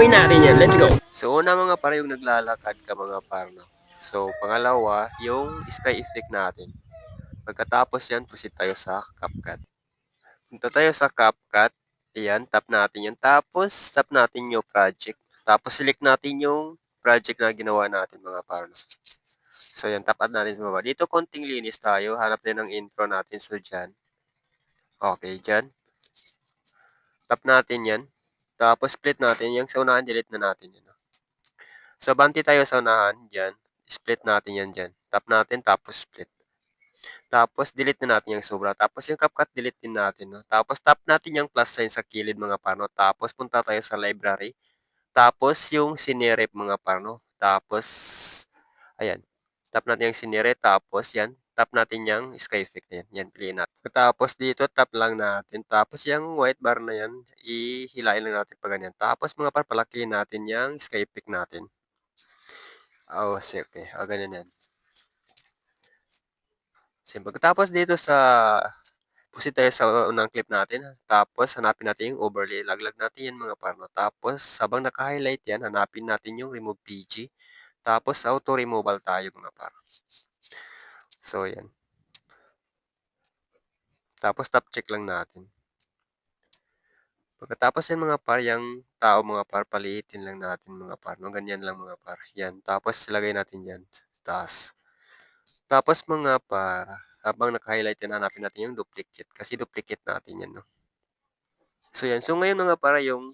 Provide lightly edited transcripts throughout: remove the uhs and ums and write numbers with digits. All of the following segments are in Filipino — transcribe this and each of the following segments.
Gawin natin yan. Let's go! So, una mga par yung naglalakad ka mga par, no? So, pangalawa, yung sky effect natin. Pagkatapos yan, proceed tayo sa CapCut. Punta tayo sa CapCut. Ayan, tap natin yan. Tapos, tap natin yung project. Tapos, select natin yung project na ginawa natin mga par, no? So, yan, tapat natin sa baba. Dito, konting linis tayo. Hanap din ang intro natin. So, dyan. Okay, dyan. Tap natin yan. Tapos, split natin. Yung sa unahan, delete na natin yan. So, banti tayo sa unahan. Dyan. Split natin yan dyan. Tap natin, tapos split. Tapos, delete na natin yung sobra. Tapos, yung CapCut, delete din natin. No? Tapos, tap natin yung plus sign sa kilid mga parno. Tapos, punta tayo sa library. Tapos, yung sinerep mga parno. Tapos, ayan. Tap natin yung sinerep. Tapos, yan. Tap natin yung sky effect na yan. Yan, piliin natin. Tapos, dito, tap lang natin. Tapos, yung white bar na yan, ihilain lang natin pa ganyan. Tapos, mga par, palakihin natin yung sky effect natin. Oh, okay. Ganyan yan. So, pagkatapos dito sa pusin tayo sa unang clip natin. Tapos, hanapin natin yung overlay. Laglag natin yan mga parno. Tapos, habang naka-highlight yan, hanapin natin yung remove PG. Tapos, auto-removal tayo mga parno. So, yan. Tapos, top check lang natin. Pagkatapos yan mga par, yung tao mga par, paliitin lang natin mga par. No? Ganyan lang mga par. Yan. Tapos, ilagay natin yan. Taas. Tapos mga par, habang naka-highlight yan, hanapin natin yung duplicate. Kasi duplicate natin yan. No? So, yan. So, ngayon mga para yung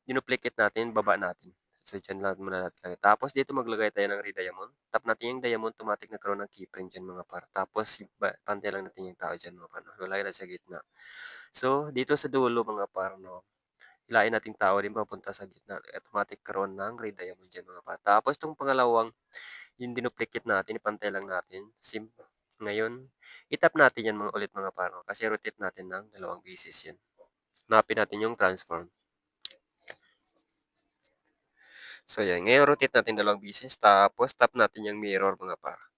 dinuplicate natin, baba natin. So, dyan lang muna natin lagay. Tapos, dito maglagay tayo ng re-diamond. Tap natin yung diamond, automatic nagkaroon ng keyframe dyan mga par. Tapos, pantay lang natin yung tao dyan mga par. No? Lalagay natin sa gitna. So, dito sa dulo mga par, no? Hilain natin tao din papunta sa gitna. Automatic karoon ng re-diamond dyan mga par. Tapos, itong pangalawang, yung dinuplicate natin, ipantay lang natin. Ngayon, itap natin yan ulit mga par. No? Kasi rotate natin ng dalawang beses yan. Hanapin natin yung transform. So, yan. Ngayon, rotate natin dalawang beses. Tapos, tap natin yung mirror, mga par.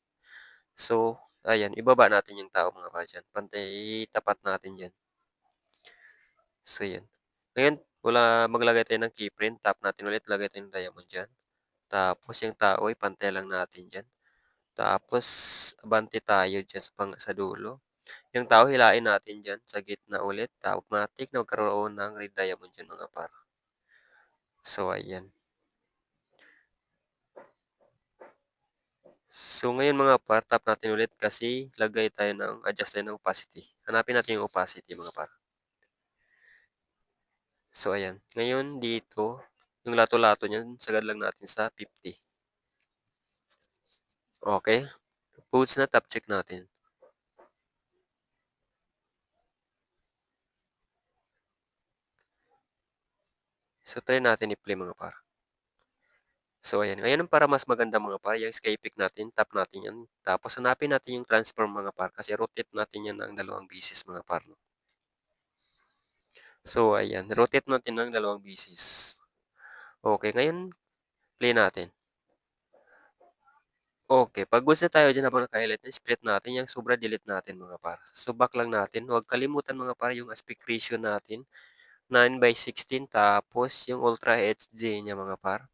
So, ayan. Ibaba natin yung tao, mga par, dyan. Pantay, tapat natin dyan. So, yan. Ngayon, maglagay tayo ng keyprint. Tap natin ulit. Lagay tayo ng diamond dyan. Tapos, yung tao, ipantay lang natin dyan. Tapos, abante tayo dyan sa dulo. Yung tao, hilain natin dyan sa gitna ulit. Automatic na magkaroon ng red diamond dyan, mga par. So, ayan. So, ngayon mga par, tap natin ulit kasi lagay tayo adjust tayo ng opacity. Hanapin natin yung opacity mga par. So, ayan. Ngayon, dito, yung lato-lato niyan, sagad lang natin sa 50. Okay. Pose na, tap check natin. So, try natin i-play mga par. So, ayan. Ngayon, para mas maganda mga par, yung sky pick natin, tap natin yan. Tapos, hanapin natin yung transform mga par kasi rotate natin yan ng dalawang beses mga par. No? So, ayan. Rotate natin ng dalawang beses. Okay. Ngayon, play natin. Okay. Pag gusto tayo dyan habang naka-highlight, split natin. Yung sobra, delete natin mga par. So, back lang natin. Huwag kalimutan mga par yung aspect ratio natin. 9:16. Tapos, yung Ultra HD niya mga par.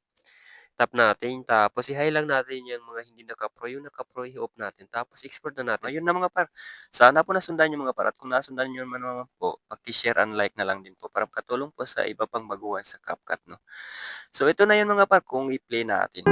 Tap natin. Tapos, i-high lang natin yung mga hindi naka-pro. Yung naka-pro, i-off natin. Tapos, export na natin. Ayun na mga par. Sana po nasundan nyo mga par. At kung nasundan nyo naman po, pag-share and like na lang din po para makatulong po sa iba pang baguhan sa CapCut. No? So, ito na yun mga par kung i-play natin.